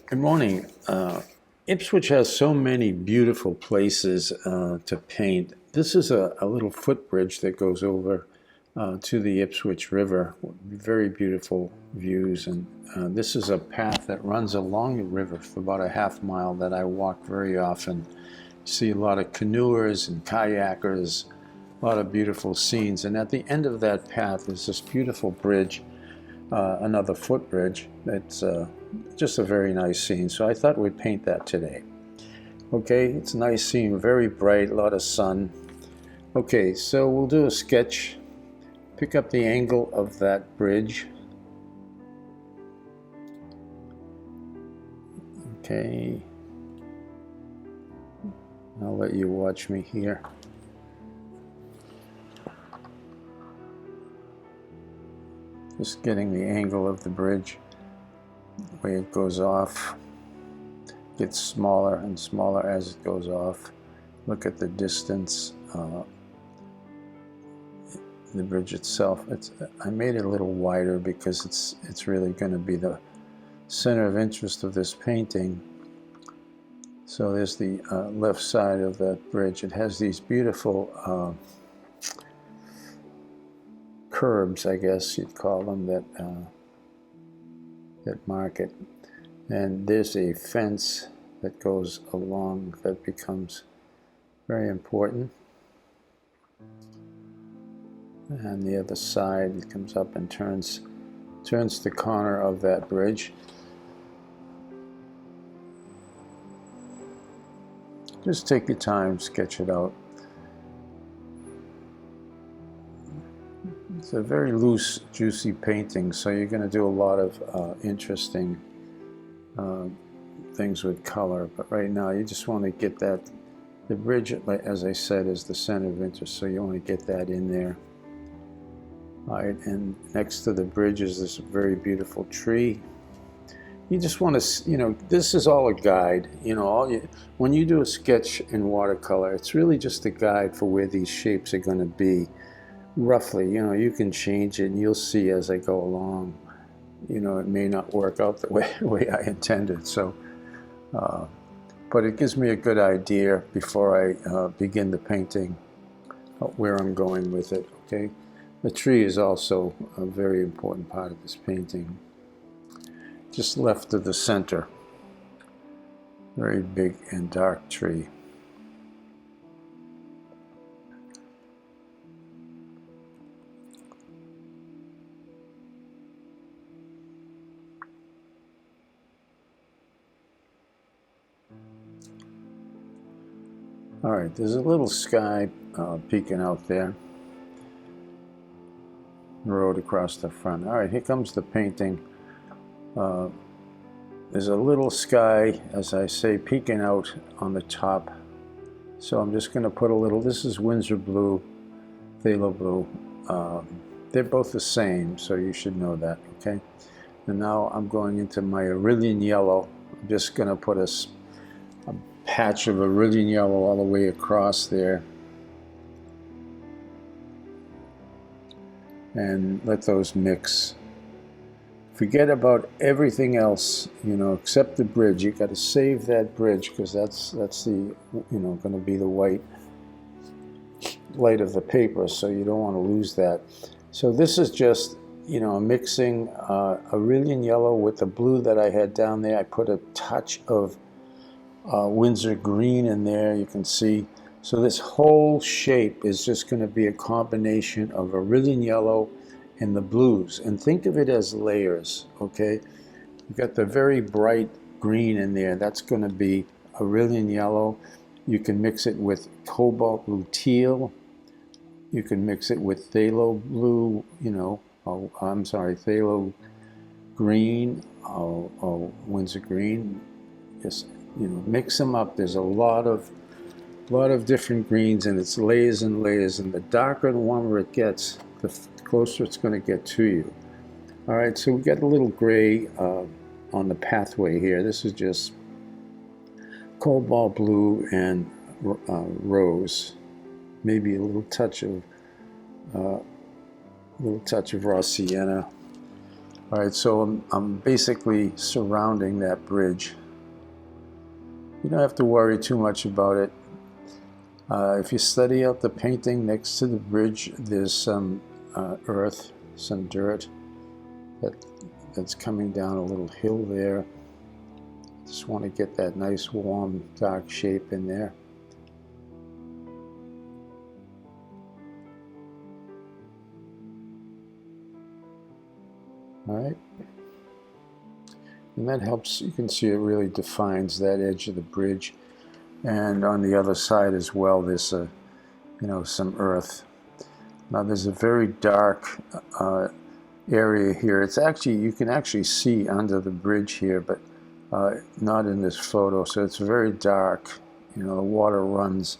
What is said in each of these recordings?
Good morning. Ipswich has so many beautiful places to paint. This is a little footbridge that goes over to the Ipswich River. Very beautiful views. And this is a path that runs along the river for about a half mile that I walk very often. You see a lot of canoers and kayakers, a lot of beautiful scenes. And at the end of that path is this beautiful bridge, another footbridge. It's just a very nice scene. So I thought we'd paint that today. Okay, it's a nice scene, very bright, a lot of sun. Okay, so we'll do a sketch. Pick up the angle of that bridge. Okay. I'll let you watch me here. Just getting the angle of the bridge, the way it goes off. Gets smaller and smaller as it goes off. Look at the distance. The bridge itself, I made it a little wider because it's really going to be the center of interest of this painting. So there's the left side of that bridge. It has these beautiful curbs, I guess you'd call them, that mark it. And there's a fence that goes along that becomes very important. And the other side, it comes up and turns the corner of that bridge. Just take your time, sketch it out. It's a very loose, juicy painting, so you're going to do a lot of interesting things with color. But right now, you just want to get that. The bridge, as I said, is the center of interest, so you want to get that in there. All right, and next to the bridge is this very beautiful tree. You just want to, this is all a guide. When you do a sketch in watercolor, it's really just a guide for where these shapes are going to be. Roughly, you can change it and you'll see as I go along. It may not work out the way I intended. So, but it gives me a good idea before I begin the painting where I'm going with it, okay? The tree is also a very important part of this painting. Just left of the center, very big and dark tree. All right, there's a little sky peeking out there. Road across the front. All right, here comes the painting. There's a little sky, as I say, peeking out on the top. So I'm just going to put a little, this is Winsor blue, phthalo blue. They're both the same, so you should know that, okay? And now I'm going into my Aurelian yellow. I'm just going to put a patch of Aurelian yellow all the way across there. And let those mix. Forget about everything else, except the bridge. You got to save that bridge because that's the, going to be the white light of the paper, so you don't want to lose that. So this is just, mixing Aurelian yellow with the blue that I had down there. I put a touch of Winsor green in there, you can see. So this whole shape is just going to be a combination of Aurelian yellow and the blues. And think of it as layers, okay? You've got the very bright green in there. That's going to be Aurelian yellow. You can mix it with cobalt blue teal. You can mix it with phthalo blue, phthalo green, or Winsor green. Just, mix them up. There's a lot of different greens, and it's layers and layers, and the darker and warmer it gets, the closer it's going to get to you. All right, so we got a little gray on the pathway here. This is just cobalt blue and rose, maybe a little touch of raw sienna. All right, so I'm basically surrounding that bridge. You don't have to worry too much about it. If you study out the painting next to the bridge, there's some earth, some dirt that's coming down a little hill there. Just want to get that nice warm dark shape in there. All right, and that helps. You can see it really defines that edge of the bridge, and on the other side as well there's some earth. Now there's a very dark area here. It's actually, you can actually see under the bridge here, but not in this photo. So it's very dark. The water runs,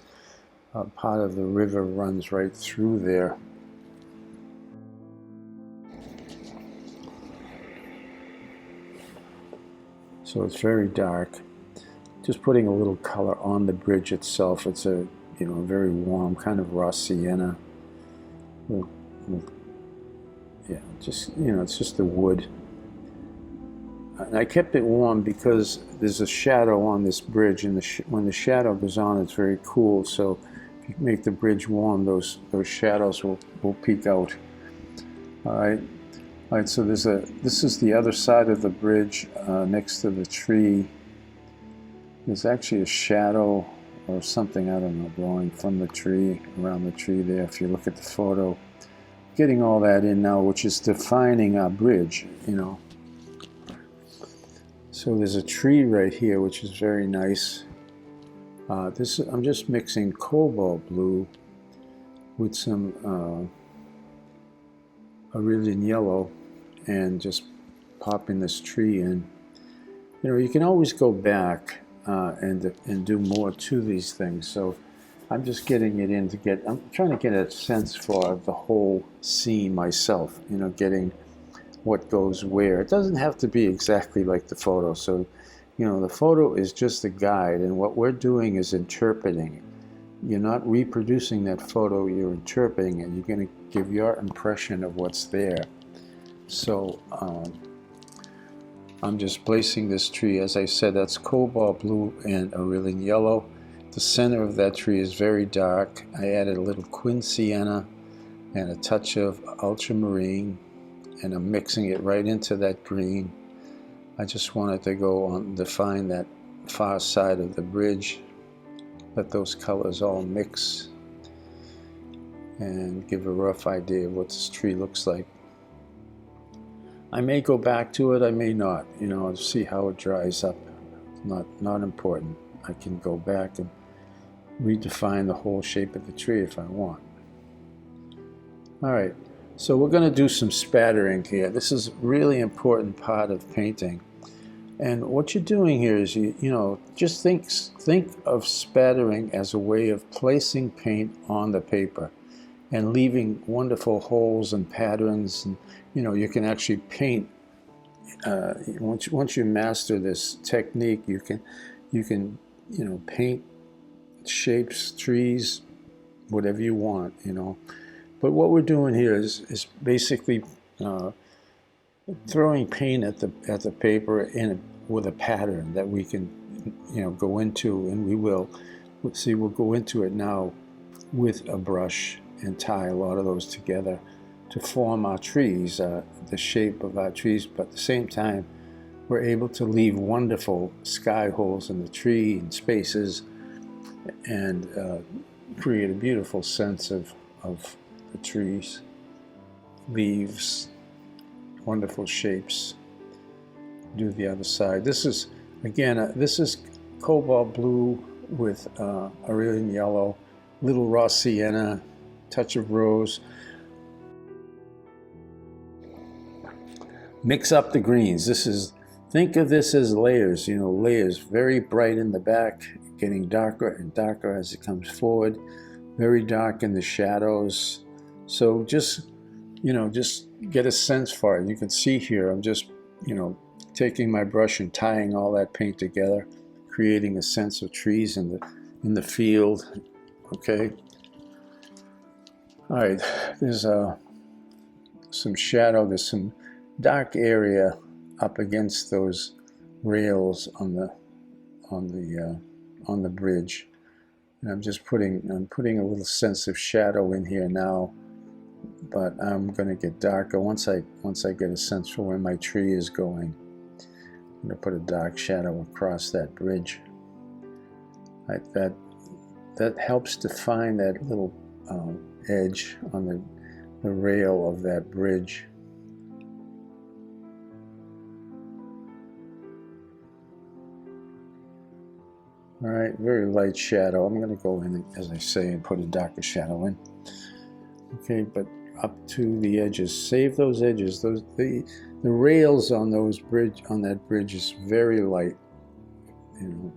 part of the river runs right through there. So it's very dark. Just putting a little color on the bridge itself. It's a very warm kind of raw sienna. Yeah, just it's just the wood. And I kept it warm because there's a shadow on this bridge, and when the shadow goes on, it's very cool. So if you make the bridge warm, those shadows will peek out. All right. All right, so this is the other side of the bridge next to the tree. There's actually a shadow or something, I don't know, blowing from the tree, around the tree there, if you look at the photo. Getting all that in now, which is defining our bridge, So there's a tree right here, which is very nice. I'm just mixing cobalt blue with some Iridian yellow and just popping this tree in. You can always go back and do more to these things. So I'm just getting it in I'm trying to get a sense for the whole scene myself, getting what goes where. It doesn't have to be exactly like the photo. So, the photo is just a guide, and what we're doing is interpreting it. You're not reproducing that photo, you're interpreting it. You're going to give your impression of what's there. So I'm just placing this tree. As I said, that's cobalt blue and Iridian yellow. The center of that tree is very dark. I added a little quin sienna and a touch of ultramarine, and I'm mixing it right into that green. I just wanted to go on, define that far side of the bridge. Let those colors all mix and give a rough idea of what this tree looks like. I may go back to it, I may not, see how it dries up. Not important. I can go back and redefine the whole shape of the tree if I want. All right, so we're going to do some spattering here. This is a really important part of painting. And what you're doing here is, just think of spattering as a way of placing paint on the paper and leaving wonderful holes and patterns. And you can actually paint. Once you master this technique, you can paint shapes, trees, whatever you want. But what we're doing here is basically throwing paint at the paper with a pattern that we can go into, and we will. See, we'll go into it now with a brush and tie a lot of those together to form our trees, the shape of our trees. But at the same time, we're able to leave wonderful sky holes in the tree and spaces, and create a beautiful sense of the trees, leaves, wonderful shapes. Do the other side. This is, again, this is cobalt blue with Iridian yellow, little raw sienna, touch of rose. Mix up the greens. Think of this as layers, layers, very bright in the back, getting darker and darker as it comes forward, very dark in the shadows. So just get a sense for it. You can see here, I'm just, taking my brush and tying all that paint together, creating a sense of trees in the field. Okay. All right, there's some shadow, there's some dark area up against those rails on the bridge. And I'm putting a little sense of shadow in here now, but I'm going to get darker once I get a sense for where my tree is going. I'm going to put a dark shadow across that bridge. That helps define that little edge on the rail of that bridge. All right, very light shadow. I'm going to go in, as I say, and put a darker shadow in. Okay, but up to the edges. Save those edges. The rails on that bridge is very light. You know,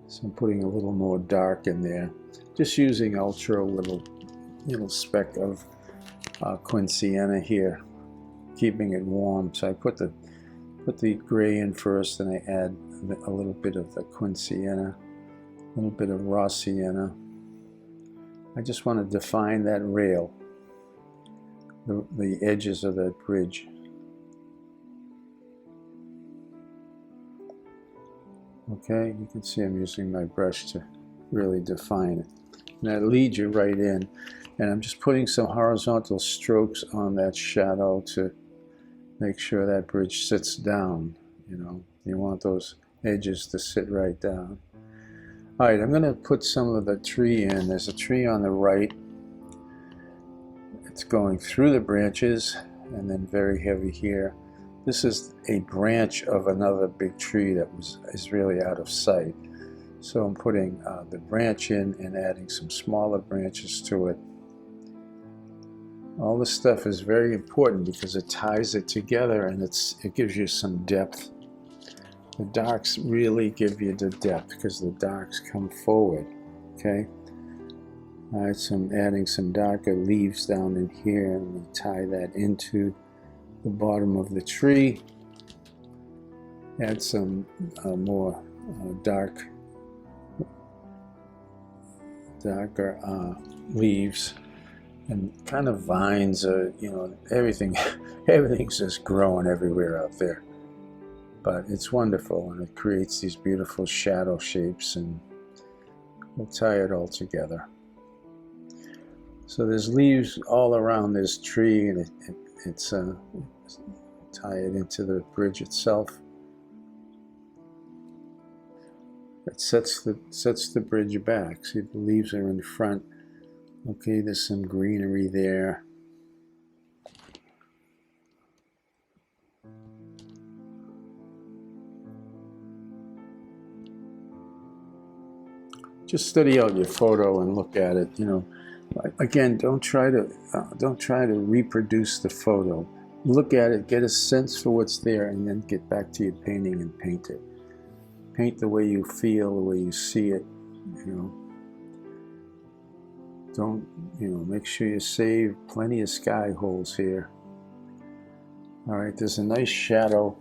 so I'm putting a little more dark in there. Just using ultra little speck of quinceañera here, keeping it warm. So I put the gray in first, and I add a little bit of the quinceañera, a little bit of raw sienna. I just want to define that rail, the edges of that bridge. Okay, you can see I'm using my brush to really define it. And that leads you right in. And I'm just putting some horizontal strokes on that shadow to make sure that bridge sits down. You know, you want those edges to sit right down. All right, I'm going to put some of the tree in. There's a tree on the right. It's going through the branches and then very heavy here. This is a branch of another big tree that is really out of sight. So I'm putting the branch in and adding some smaller branches to it. All this stuff is very important because it ties it together, and it gives you some depth. The darks really give you the depth because the darks come forward. Okay. All right, so I'm adding some darker leaves down in here. I'm going to tie that into the bottom of the tree. Add some more darker leaves and kind of vines. You know, everything's just growing everywhere out there. But it's wonderful, and it creates these beautiful shadow shapes, and we'll tie it all together. So there's leaves all around this tree, and it's tie it into the bridge itself. It sets the bridge back. See, the leaves are in front. Okay, there's some greenery there. Just study out your photo and look at it. You know, again, don't try to reproduce the photo. Look at it, get a sense for what's there, and then get back to your painting and paint it. Paint the way you feel, the way you see it. You know, make sure you save plenty of sky holes here. All right, there's a nice shadow.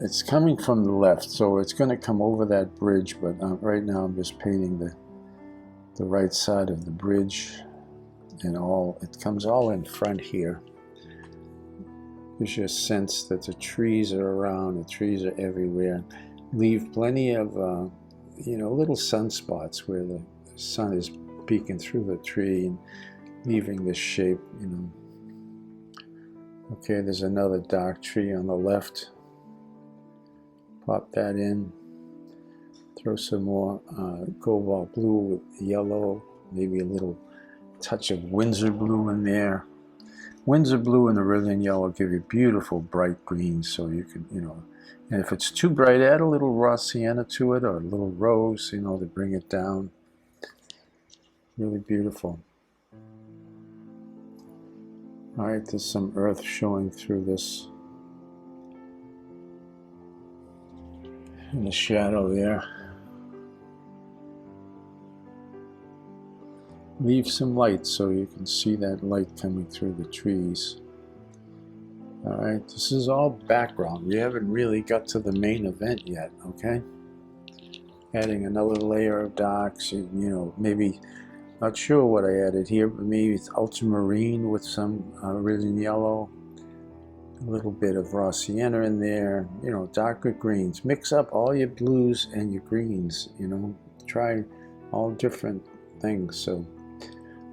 It's coming from the left, so it's going to come over that bridge, but right now I'm just painting the right side of the bridge, and it comes all in front here. Gives you a sense that the trees are around, the trees are everywhere. Leave plenty of little sunspots where the sun is peeking through the tree and leaving this shape. You know. Okay, there's another dark tree on the left. Pop that in. Throw some more cobalt blue with yellow, maybe a little touch of Windsor blue in there. Windsor blue and the Rivian yellow give you beautiful bright greens, so you can, and if it's too bright, add a little raw sienna to it or a little rose, to bring it down. Really beautiful. All right, there's some earth showing through this in the shadow there. Leave some light so you can see that light coming through the trees. All right, this is all background. We haven't really got to the main event yet, okay? Adding another layer of darks, maybe, not sure what I added here, but maybe it's ultramarine with some Rivian yellow. A little bit of raw sienna in there, you know, darker greens. Mix up all your blues and your greens, you know, try all different things. So,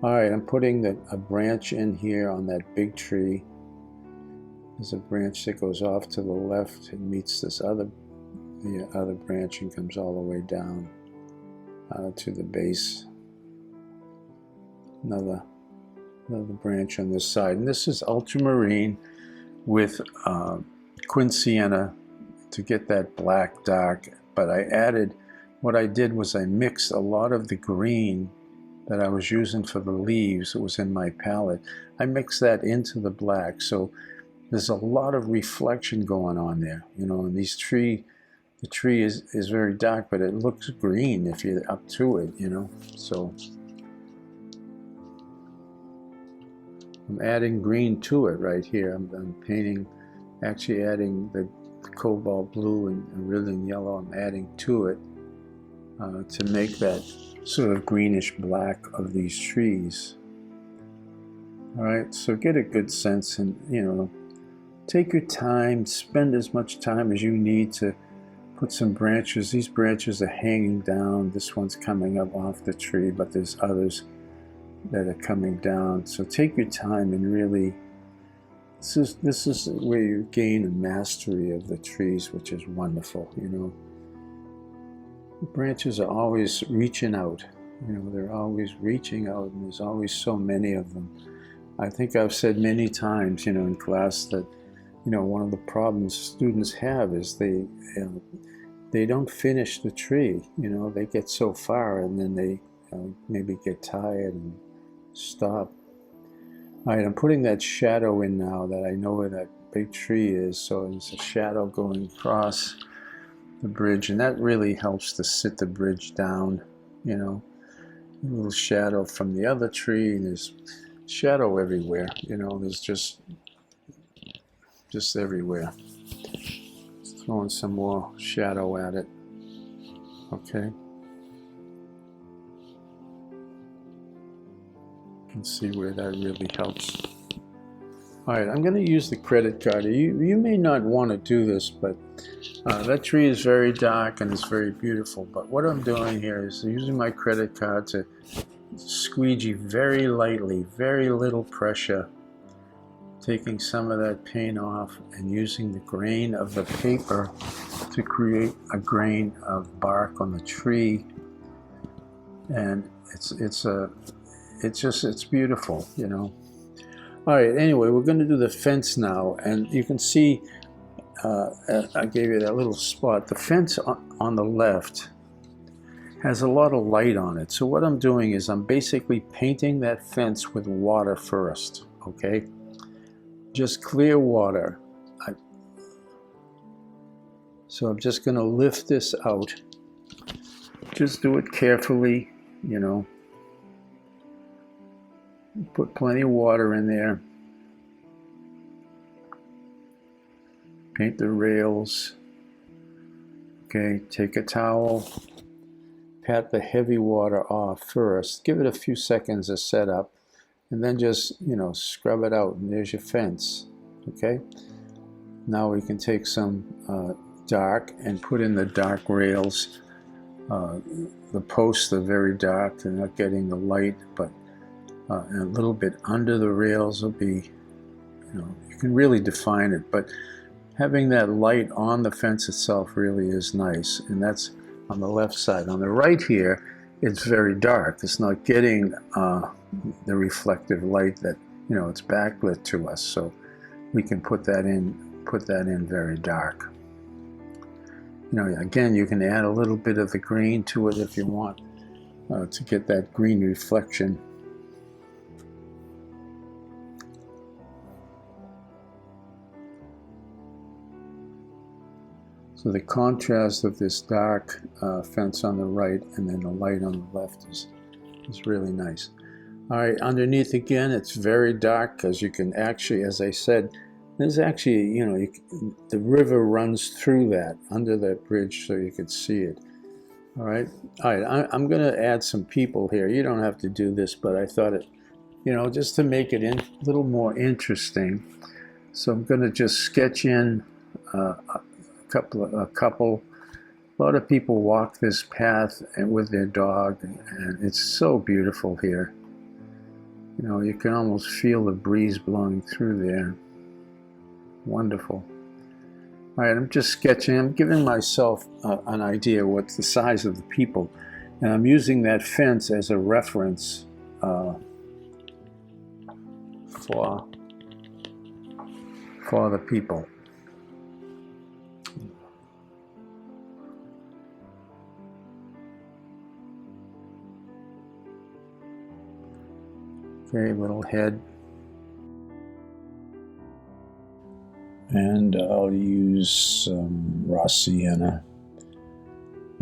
all right, I'm putting a branch in here on that big tree. There's a branch that goes off to the left and meets this the other branch and comes all the way down to the base. Another branch on this side, and this is ultramarine with quin sienna to get that black dark. But what I did was I mixed a lot of the green that I was using for the leaves. It was in my palette. I mixed that into the black, so there's a lot of reflection going on there, you know. And the tree is very dark, but it looks green if you're up to it, you know. So I'm adding green to it right here. I'm painting, actually adding the cobalt blue and Iridium yellow. I'm adding to it to make that sort of greenish black of these trees. All right, so get a good sense, and you know, take your time, spend as much time as you need to put some branches. These branches are hanging down. This one's coming up off the tree, but there's others that are coming down. So take your time and really, this is where you gain a mastery of the trees, which is wonderful, you know. The branches are always reaching out, you know, they're always reaching out, and there's always so many of them. I think I've said many times, you know, in class that, you know, one of the problems students have is they don't finish the tree, you know. They get so far and then they maybe get tired and stop. All right, I'm putting that shadow in now that I know where that big tree is, so there's a shadow going across the bridge, and that really helps to sit the bridge down, you know. A little shadow from the other tree, and there's shadow everywhere, you know. There's just everywhere. Just throwing some more shadow at it. Okay. You can see where that really helps. All right, I'm going to use the credit card. You may not want to do this, but that tree is very dark and it's very beautiful. But what I'm doing here is using my credit card to squeegee very lightly, very little pressure, taking some of that paint off and using the grain of the paper to create a grain of bark on the tree. And it's beautiful, you know. All right, anyway, we're going to do the fence now, and you can see I gave you that little spot. The fence on the left has a lot of light on it, so what I'm doing is I'm basically painting that fence with water first, okay? Just clear water. So I'm just going to lift this out. Just do it carefully, you know. Put plenty of water in there. Paint the rails. Okay, take a towel. Pat the heavy water off first. Give it a few seconds of setup, and then just, you know, scrub it out, and there's your fence. Okay. Now we can take some dark and put in the dark rails. The posts are very dark. They're not getting the light, but and a little bit under the rails will be, you know, you can really define it, but having that light on the fence itself really is nice, and that's on the left side. On the right here, it's very dark. It's not getting the reflective light that, you know, it's backlit to us, so we can put that in very dark. You know, again, you can add a little bit of the green to it if you want to get that green reflection. So the contrast of this dark fence on the right and then the light on the left is really nice. All right, underneath again, it's very dark because you can actually, as I said, there's actually, you know, the river runs through that, under that bridge, so you could see it. All right, I'm going to add some people here. You don't have to do this, but I thought it, you know, just to make it a little more interesting, So I'm going to just sketch in a couple. A lot of people walk this path and with their dog, and it's so beautiful here. You know, you can almost feel the breeze blowing through there. Wonderful. All right, I'm just sketching. I'm giving myself an idea what's the size of the people, and I'm using that fence as a reference for the people. Okay, little head. And I'll use some raw sienna.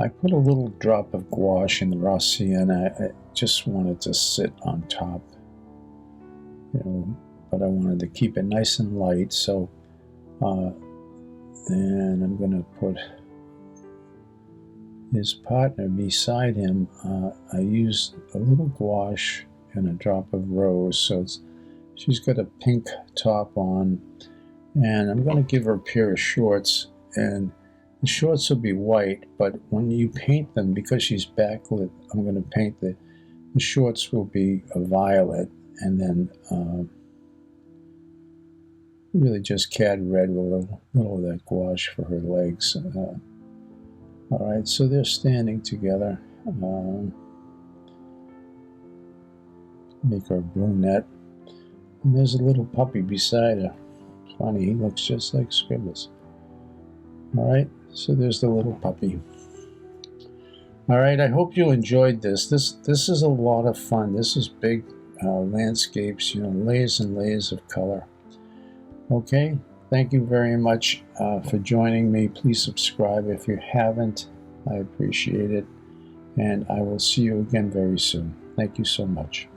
I put a little drop of gouache in the raw sienna. I just wanted to sit on top, you know, but I wanted to keep it nice and light. So then I'm going to put his partner beside him. I used a little gouache and a drop of rose. So she's got a pink top on, and I'm going to give her a pair of shorts, and the shorts will be white, but when you paint them, because she's backlit, I'm going to paint the shorts will be a violet, and then really just cad red with a little of that gouache for her legs. All right, so they're standing together. Make her a brunette. And there's a little puppy beside her. Funny, he looks just like Scribbles. All right, so there's the little puppy. All right, I hope you enjoyed this. This is a lot of fun. This is big landscapes, you know, layers and layers of color. Okay, thank you very much for joining me. Please subscribe if you haven't. I appreciate it. And I will see you again very soon. Thank you so much.